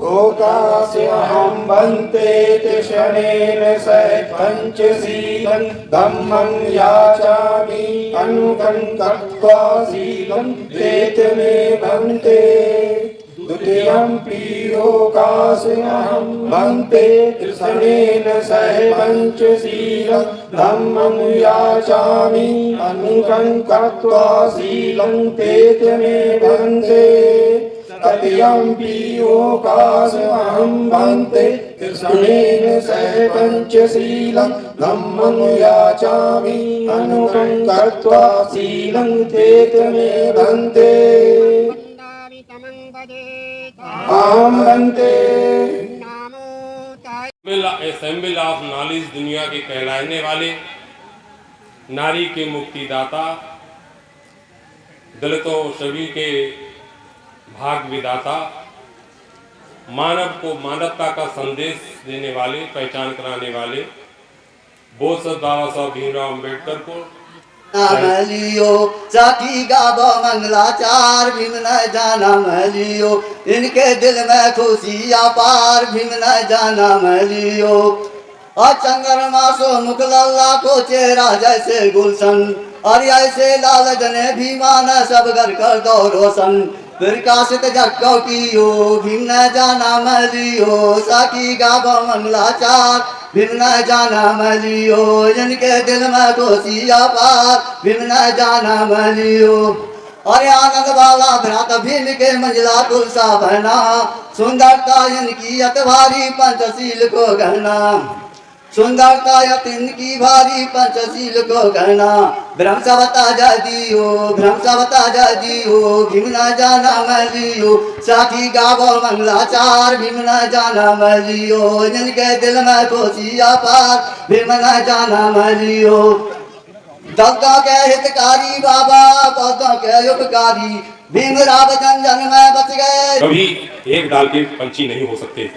लोकास्यहं वन्दे शनेन सह पञ्चशीलं धम्मं याचामि अनुगं कृत्वा शीलं तेतमे वन्दे द्वितीयंपि लोकास्यहं वन्दे शनेन सह पञ्चशीलं धम्मं याचामि अनुगं कृत्वा शीलं तेतमे वन्दे तृतीयंपि लोकास्यहं वन्दे कृष्णेन सह पञ्चशीलं धम्मं याचामि अनुगं कृत्वा शीलं तेतमे वन्दे अहं वन्दे। एसेंबल ऑफ नॉलेज दुनिया के कहलाने वाले, नारी के मुक्तिदाता, दलितों सभी के भाग विधाता, मानव को मानवता का संदेश देने वाले, पहचान कराने वाले बोस बाबा साहब भीमराव अम्बेडकर को लियो साथी गाबो मंगलाचार भीम न जाना लियो, इनके दिल में खुशी अपार भीम न जाना लियो। अचंगर मासो मुकलल्ला को चेहरा जैसे गुलशन, और ऐसे लाल जने भीमान सब घर कर दो रोशन। प्रकाशित जगो कियो भीम न जाना मलियो, साकी गाबो मंगलाचार भीम न जाना मलियो, जिनके दिल में खुशी अपार भीम न जाना मलियो। और आनंद वाला भ्रात भीम के मंजिला तुलसा बहना, सुंदरता इनकी अतभारी पंचशील को गहना, सुंदरता इनकी भारी पंचशील को गहना। ब्रह्म सवता जा दियो, ब्रह्म सवता जा दियो, भीम न जाना मलियो, साथी गावो मंगलाचार भीम न जाना मलियो, जिनके दिल में खुशी अपार भीम न जाना मलियो। दत्तों के हितकारी बाबा, पौधों के उपकारी, भीमराव जन जन में बच गए। कभी एक डाल के पंछी नहीं हो सकते,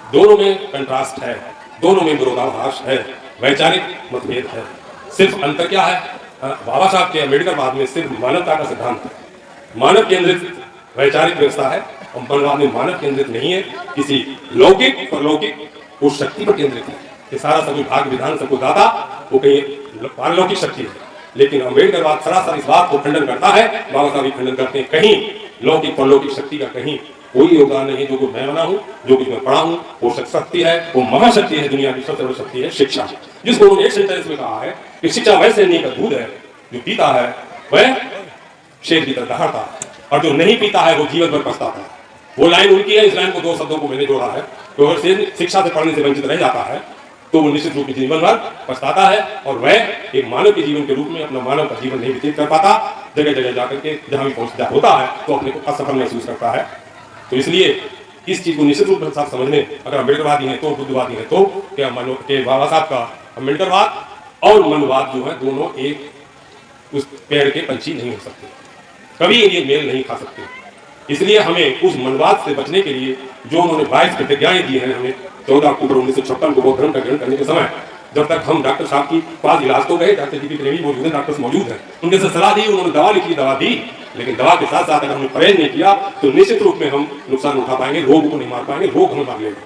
दोनों में कंट्रास्ट है, दोनों में विरोधाभास है, वैचारिक मतभेद है। सिर्फ अंतर क्या है? बाबा साहब के अम्बेडकर बाद में सिर्फ मानवता का सिद्धांत है, मानव केंद्रित वैचारिक व्यवस्था है, और मनवाद में मानव केंद्रित नहीं है, किसी लौकिक परलौकिक उस शक्ति पर केंद्रित है कि सारा सब भाग विधान सबको दाता वो कहीं पारलौकिक शक्ति है। लेकिन अम्बेडकरवाद सरासर इस बात को खंडन करता है, बाबा साहब भी खंडन करते हैं, कहीं लौकिक परलौकिक शक्ति का कहीं कोई योगदान नहीं। जो कुछ मैं बना हूँ, जो कुछ मैं पढ़ा हूँ, वो शक्ति है, वो महाशक्ति है, दुनिया की सबसे बड़ी शक्ति है शिक्षा, जिसको उन्होंने एक सेंटेंस में कहा है कि शिक्षा वैसे नहीं का दूध है, जो पीता है वह शेर की तरह दहाड़ता है, और जो नहीं पीता है वो जीवन भर पछताता है। वो लाइन उनकी है। इस लाइन को दो शब्दों को मैंने जोड़ा है, तो अगर शेर शिक्षा से पढ़ने से वंचित रह जाता है तो वो निश्चित रूप से जीवन भर पछताता है, और वह एक मानव के जीवन के रूप में अपना मानव का जीवन नहीं व्यतीत कर पाता। जगह जगह जाकर के जहां भी पहुंचता होता है तो अपने को असफल महसूस करता है। तो इसलिए इस चीज को निश्चित रूप से साफ समझने, अगर अम्बेडकरवादी हैं तो बुद्धवादी हैं तो क्या मानो के बाबा साहब का अम्बेडकरवाद और मनवाद जो है दोनों एक उस पेड़ के पंछी नहीं हो सकते, कभी ये मेल नहीं खा सकते। इसलिए हमें उस मनवाद से बचने के लिए जो उन्होंने 22 प्रतिज्ञाएं दी हैं हमें 14 अक्टूबर 1956 को बौद्ध धर्म का ग्रहण करने के समय, जब तक हम डॉक्टर साहब की पास इलाज तो गए, डॉक्टर जी की प्रेमी मौजूद है, डॉक्टर्स मौजूद हैं, उनके से सलाह दी, उन्होंने दवा लिखी, दवा दी, लेकिन दवा के साथ साथ अगर हमने परहेज नहीं किया तो निश्चित रूप में हम नुकसान उठा पाएंगे, रोग को नहीं मार पाएंगे, रोग हमें मार लेंगे।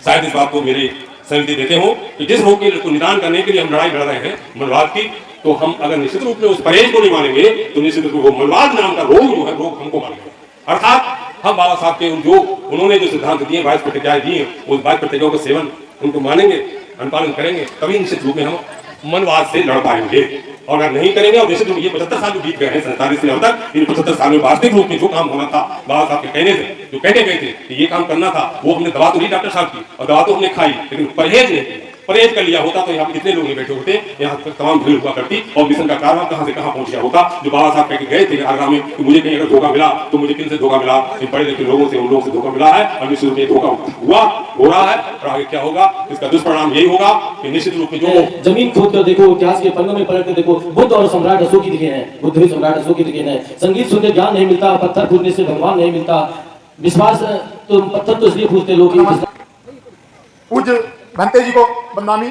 शायद इस बात को मेरी सहमति देते हो कि जिस रोग के निदान करने के लिए हम लड़ाई लड़ रहे हैं मनवाद की, तो हम अगर निश्चित रूप में उस परहेज को नहीं मानेंगे तो निश्चित रूप में मनवाद नाम का रोग जो है रोग हमको मारेगा। अर्थात हम बाबा साहब के जो उन्होंने जो सिद्धांत दिए, 22 प्रतिज्ञाएं दी हैं, उस 22 प्रतिज्ञाओं का सेवन उनको मानेंगे, अनुपालन करेंगे, तभी निश्चित रूप में हम मनवाद से लड़ पाएंगे। और अगर नहीं करेंगे, और निश्चित रूप ये 75 साल जो बीत गए हैं 47 से अब तक, इन 75 साल में वास्तविक रूप में जो काम होना था बाबा साहब के कहने से, जो कहते गए थे कि ये काम करना था, वो हमने दवा तो ली डॉक्टर साहब की, और दवा तो हमने खाई, लेकिन परहेज नहीं की। परहेज कर लिया होता तो यहाँ पे कितने लोग नहीं बैठे होते, यहाँ पर तमाम भीड़ हुआ करती, और मिशन का कारवां कहाँ से कहाँ पहुंच गया होता। जो बाबा साहब कह के गए थे आगरा में कि मुझे कहीं अगर धोखा मिला तो मुझे किन से धोखा मिला, इन पढ़े लिखे लोगों से, उन लोगों से धोखा मिला है, और निश्चित रूप में धोखा हुआ, हो रहा है, और आगे क्या होगा इसका दुष्परिणाम यही होगा कि निश्चित रूप में जो जमीन खोद कर देखो, इतिहास के पन्नों में पलट कर देखो, बुद्ध और सम्राट अशोक की दिखे हैं, बुद्ध भी सम्राट अशोक की दिखे हैं। संगीत सुनकर ज्ञान नहीं मिलता, पत्थर फूटने से भगवान नहीं मिलता, विश्वास तो पत्थर तो इसलिए फूटते लोग। पूज्य भंते जी को बंदामी,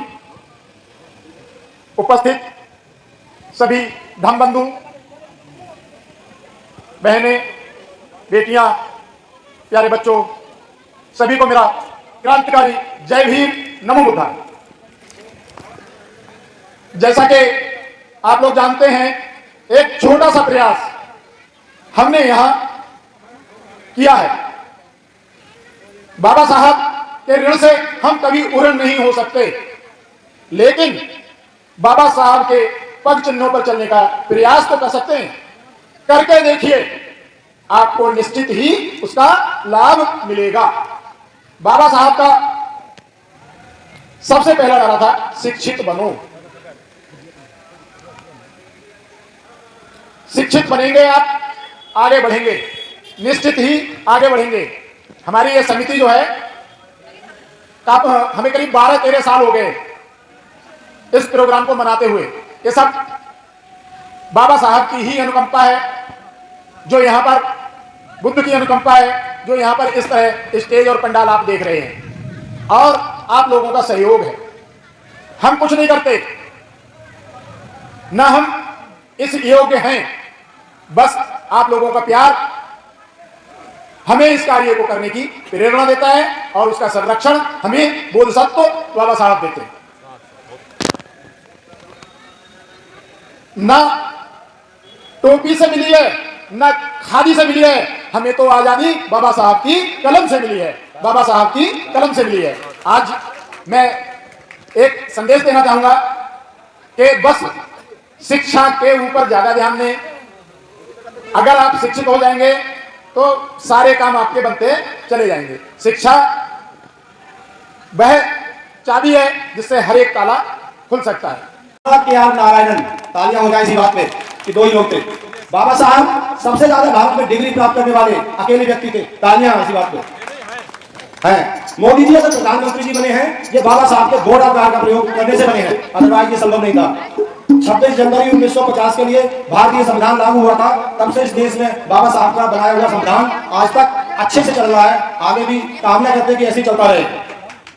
उपस्थित सभी धर्म बंधु, बहनें, बेटियां, प्यारे बच्चों, सभी को मेरा क्रांतिकारी जय भीम, नमो बुद्धाय। जैसा कि आप लोग जानते हैं, एक छोटा सा प्रयास हमने यहां किया है। बाबा साहब के ऋण से हम कभी उऋण नहीं हो सकते, लेकिन बाबा साहब के पग चिन्हों पर चलने का प्रयास तो कर सकते हैं। करके देखिए, आपको निश्चित ही उसका लाभ मिलेगा। बाबा साहब का सबसे पहला नारा था शिक्षित बनो। शिक्षित बनेंगे आप, आगे बढ़ेंगे, निश्चित ही आगे बढ़ेंगे। हमारी ये समिति जो है, हमें करीब 12-13 साल हो गए इस प्रोग्राम को मनाते हुए। ये सब बाबा साहब की ही अनुकंपा है, जो यहाँ पर बुद्ध की अनुकंपा है, जो यहाँ पर इस तरह स्टेज और पंडाल आप देख रहे हैं, और आप लोगों का सहयोग है। हम कुछ नहीं करते, ना हम इस योग्य हैं, बस आप लोगों का प्यार हमें इस कार्य को करने की प्रेरणा देता है, और उसका संरक्षण हमें बोधिसत्व बाबा साहब देते हैं। ना टोपी से मिली है, ना खादी से मिली है, हमें तो आजादी बाबा साहब की कलम से मिली है, बाबा साहब की कलम से मिली है। आज मैं एक संदेश देना चाहूंगा कि बस शिक्षा के ऊपर ज्यादा ध्यान दें। अगर आप शिक्षित हो जाएंगे तो सारे काम आपके बनते चले जाएंगे। शिक्षा वह चाबी है जिससे हर एक ताला खुल सकता है। नारायणन, तालियां हो जाए इसी बात पे कि दो ही लोग थे। बाबा साहब सबसे ज्यादा भारत में डिग्री प्राप्त करने वाले अकेले व्यक्ति थे। तालियां इसी बात पे हैं। मोदी जी अगर प्रधानमंत्री जी बने हैं, ये बाबा साहब के बोर्ड ऑफ का प्रयोग करने से बने हैं, अदरवाइज ये संभव नहीं था। 26 जनवरी 1950 के लिए भारतीय संविधान लागू हुआ था। तब से इस देश में बाबा साहब का बनाया हुआ संविधान आज तक अच्छे से चल रहा है। आगे भी कामना करते कि ऐसे ही चलता रहे।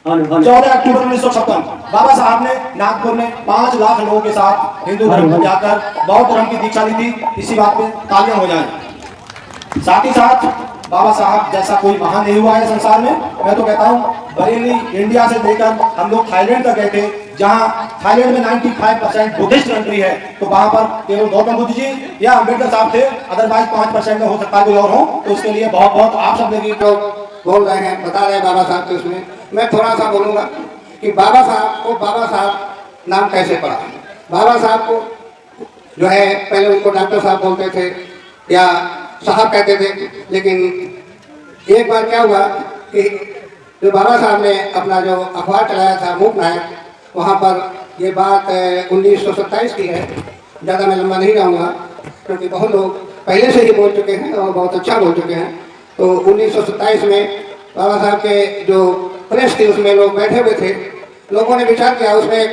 14 अक्टूबर 1956 बाबा साहब ने नागपुर में 5 लाख लोगों के साथ हिंदू धर्म को जाकर बौद्ध धर्म की दीक्षा ली थी। इसी बात पे तालियां हो जाएं। साथ ही साथ बाबा साहब जैसा कोई महान नहीं हुआ है संसार में। मैं तो कहता हूँ बरेली इंडिया से लेकर हम लोग थाईलैंड तक गए थे, जहाँ थाईलैंड में 95% बुद्धिस्ट कंट्री है, तो वहाँ पर केवल गौतम बुद्ध जी या अम्बेडकर साहब थे। अदरवाइज 5% में हो सकता है कोई और हो। तो उसके लिए बहुत बहुत आप सब लोग बोल रहे हैं, बता रहे हैं बाबा साहब के उसमें। मैं थोड़ा सा बोलूँगा कि बाबा साहब को बाबा साहब नाम कैसे पड़ा। बाबा साहब को जो है पहले उनको डॉक्टर साहब बोलते थे या साहब कहते थे, लेकिन एक बार क्या हुआ कि जो बाबा साहब ने अपना जो अखबार चलाया था मूक नायक, वहाँ पर ये बात 1927 की है। ज़्यादा मैं लंबा नहीं रहूँगा क्योंकि बहुत लोग पहले से ही बोल चुके हैं और बहुत अच्छा बोल चुके हैं। तो 1927 में बाबा साहब के जो प्रेस थी उसमें लोग बैठे हुए थे। लोगों ने विचार किया, उसमें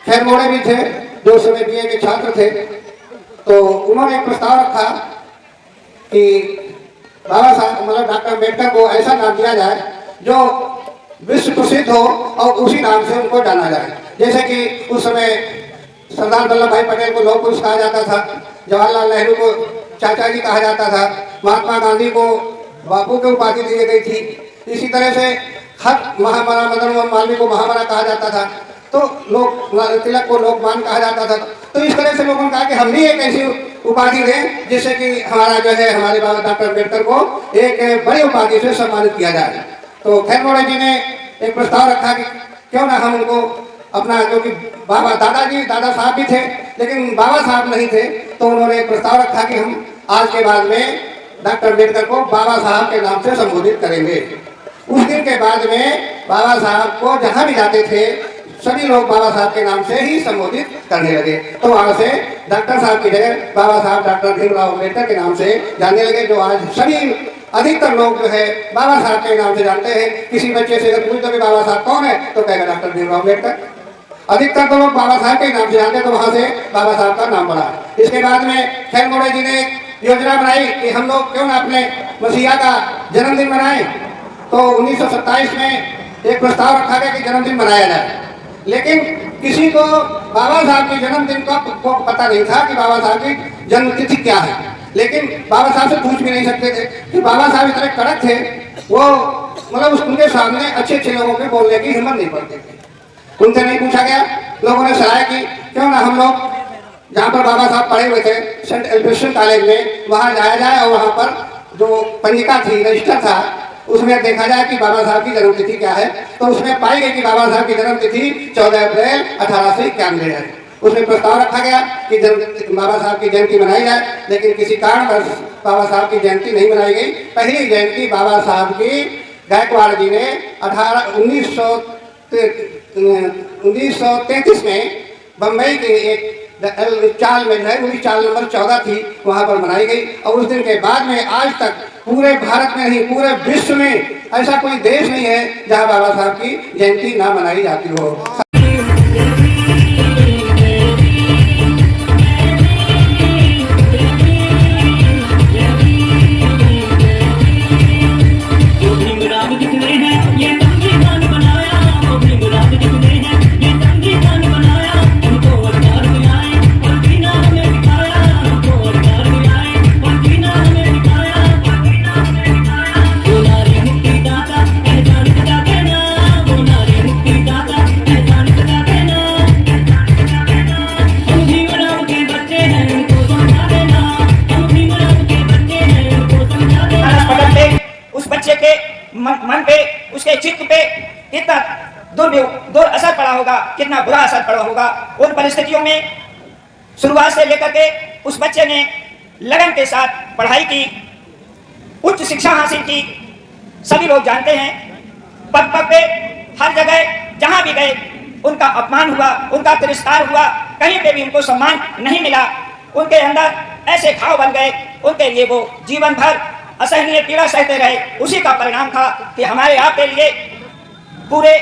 खैर मोड़े भी थे जो उस समय BA के छात्र थे। तो उन्होंने एक प्रस्ताव रखा कि बाबा साहब मतलब डॉक्टर अम्बेडकर को ऐसा नाम दिया जाए जो विश्व प्रसिद्ध हो और उसी नाम से उनको जाना जाए। जैसे कि उस समय सरदार वल्लभ भाई पटेल को लौह पुरुष कहा जाता था, जवाहरलाल नेहरू को चाचा जी कहा जाता था, महात्मा गांधी को बापू की उपाधि दी गई थी। इसी तरह से हर महामना मदन मोहन मालवीय को महामना कहा जाता था, तो लोग तिलक को लोकमान कहा जाता था। तो इस तरह से लोगों ने कहा कि हम भी एक ऐसी उपाधि दें, जिससे कि हमारा जो है हमारे बाबा डॉक्टर अम्बेडकर को एक बड़ी उपाधि से सम्मानित किया जाए। तो खैर मोड़े जी ने एक प्रस्ताव रखा कि क्यों ना हम उनको अपना, क्योंकि बाबा दादा साहब भी थे लेकिन बाबा साहब नहीं थे, तो उन्होंने एक प्रस्ताव रखा कि हम आज के बाद में डॉक्टर अम्बेडकर को बाबा साहब के नाम से संबोधित करेंगे। उस दिन के बाद में बाबा साहब को जहाँ भी जाते थे सभी लोग बाबा साहब के नाम से ही संबोधित करने लगे। तो वहाँ से डॉक्टर साहब की जगह बाबा साहब डॉक्टर भीमराव अम्बेडकर के नाम से जानने लगे, जो आज सभी अधिकतर लोग जो है बाबा साहब के नाम से जानते हैं। किसी बच्चे से अगर पूछ दो कि बाबा साहब कौन है तो कहेगा डॉक्टर भीमराव अम्बेडकर। अधिकतर तो लोग बाबा साहब के नाम से जानते हैं, तो वहाँ से बाबा साहब का नाम पड़ा। इसके बाद में खैर मोड़े जी ने योजना बनाई कि हम लोग क्यों ना अपने मसीहा का जन्मदिन मनाएं। तो 1927 में एक प्रस्ताव रखा गया कि जन्मदिन मनाया जाए, लेकिन किसी को बाबा साहब के जन्मदिन का को पता नहीं था कि बाबा साहब की जन्मतिथि क्या है। लेकिन बाबा साहब से पूछ भी नहीं सकते थे कि बाबा साहब इतने कड़क थे, वो मतलब उनके सामने अच्छे अच्छे लोगों के बोलने की हिम्मत नहीं पड़ती थी। उनसे नहीं पूछा गया। लोगों ने सलाह की क्यों ना हम लोग जहाँ पर बाबा साहब पढ़े हुए थे सेंट एल्फिंस्टन कॉलेज में, वहाँ जाया जाए और वहाँ पर जो पंजिका थी, रजिस्टर था, उसमें देखा जाए कि बाबा साहब की जन्मतिथि क्या है। तो उसमें पाई गई कि बाबा साहब की जन्मतिथि 14 अप्रैल 1891 है। उसमें प्रस्ताव रखा गया कि बाबा साहब की जयंती मनाई जाए, लेकिन किसी कारणवश बाबा साहब की जयंती नहीं मनाई गई। पहली जयंती बाबा साहब की गायकवाड़ जी ने 1933 में बम्बई के एक चाल में है, वही चाल नंबर 14 थी, वहाँ पर मनाई गई। और उस दिन के बाद में आज तक पूरे भारत में नहीं पूरे विश्व में ऐसा कोई देश नहीं है जहाँ बाबा साहब की जयंती ना मनाई जाती हो। मन पे, उसके चित्त पे कितना दूर असर पड़ा होगा, कितना बुरा असर पड़ा होगा। उन परिस्थितियों में शुरुआत से लेकर के उस बच्चे ने लगन के साथ पढ़ाई की, उच्च शिक्षा हासिल की। सभी लोग जानते हैं पग पग पे हर जगह जहां भी गए उनका अपमान हुआ, उनका तिरस्कार हुआ, कहीं पे भी उनको सम्मान नहीं मिला। उनके अंदर ऐसे घाव बन गए, उनके लिए वो जीवन भर असहनीय पीड़ा सहते रहे। उसी का परिणाम था कि हमारे आपके लिए, पूरे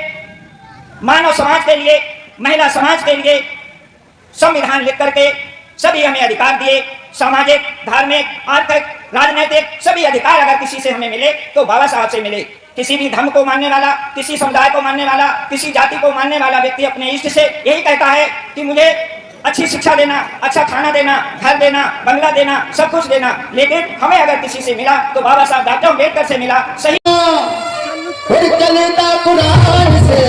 मानव समाज के लिए, महिला समाज के लिए संविधान लिख करके सभी हमें अधिकार दिए। सामाजिक, धार्मिक, आर्थिक, राजनीतिक सभी अधिकार अगर किसी से हमें मिले तो बाबा साहब से मिले। किसी भी धर्म को मानने वाला, किसी समुदाय को मानने वाला, किसी जाति को मानने वाला व्यक्ति अपने इष्ट से यही कहता है कि मुझे अच्छी शिक्षा देना, अच्छा खाना देना, घर देना, बंगला देना, सब कुछ देना। लेकिन हमें अगर किसी से मिला तो बाबा साहब डॉक्टर अम्बेडकर से मिला। सही चलता कुरान से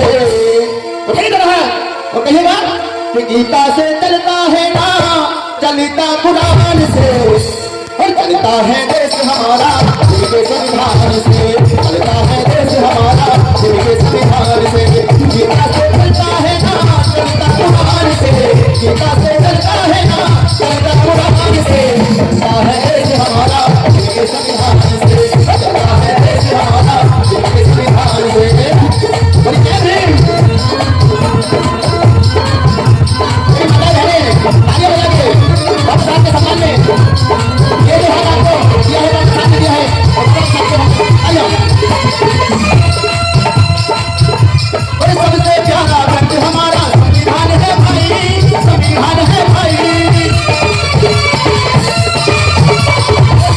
वो कहेगा कि गीता से चलता है ना, चलता कुरान से, और चलता है देश हमारा जिनके संविधान से, चलता है देश हमारा जिनके संविधान से। गीता से चलता है ना, चलता कुरान से, गीता से चलता है ना, चलता कुरान से, चलता है देश हमारा जिनके संविधान से, चलता है देश हमारा जिनके संविधान से। और क्या है आगे बढ़ाइए बाबा साहब के सम्मान में ये जो है आपको दिया है, साथ दिया है, और सबसे प्यारा ग्रंथ हमारा संविधान है भाई, संविधान है भाई।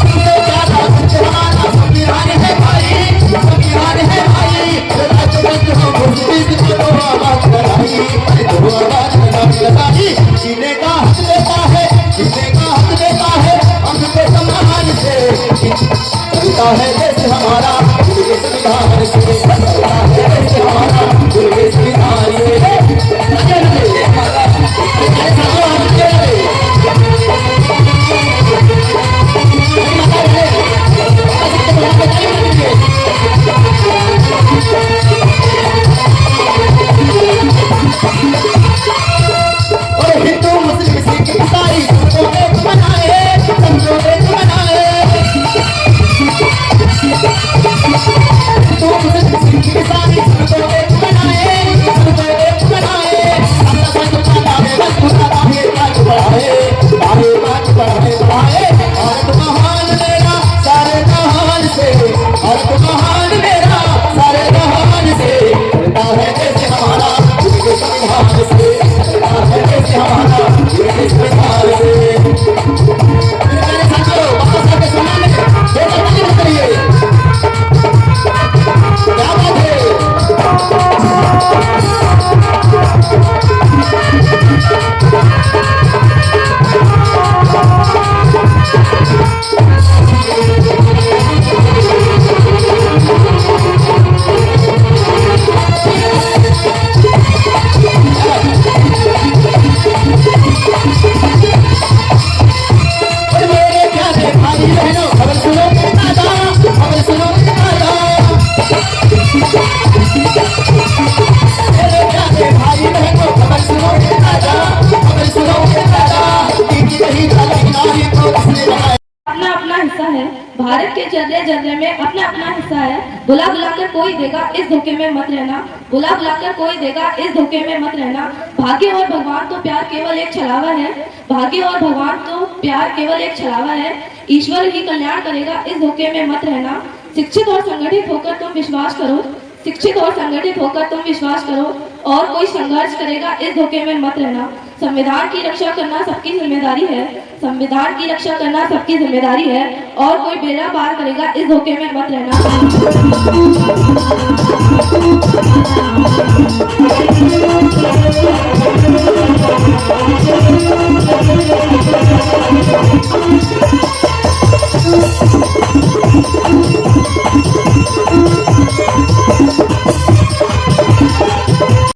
सबसे प्यारा ग्रंथ हमारा संविधान है भाई, संविधान है भाई। राष्ट्रपति हो मुस्लिम को आवाज लगाई, तो आवाज लगाई, जीने का हक देता है, जीने का हक देता है हमको सम्मान से। चलता है देश हमारा उनके संविधान से, चलता है देश हमारा उनके संविधान से। अपना अपना हिस्सा है। भारत के चर्रे जर्रे में अपना अपना हिस्सा है। बुला बुलाकर कोई देगा, इस धोखे में मत रहना। बुला बुलाकर कोई देगा, इस धोखे में मत रहना। भाग्य और भगवान तो प्यार केवल एक छलावा है। भाग्य और भगवान तो प्यार केवल एक छलावा है। ईश्वर ही कल्याण करेगा, इस धोखे में मत रहना। शिक्षित और संगठित होकर तुम विश्वास करो। शिक्षित और संगठित होकर तुम विश्वास करो। और कोई संघर्ष करेगा, इस धोखे में मत रहना। संविधान की रक्षा करना सबकी जिम्मेदारी है। संविधान की रक्षा करना सबकी जिम्मेदारी है। और कोई बेड़ा पार करेगा, इस धोखे में मत रहना।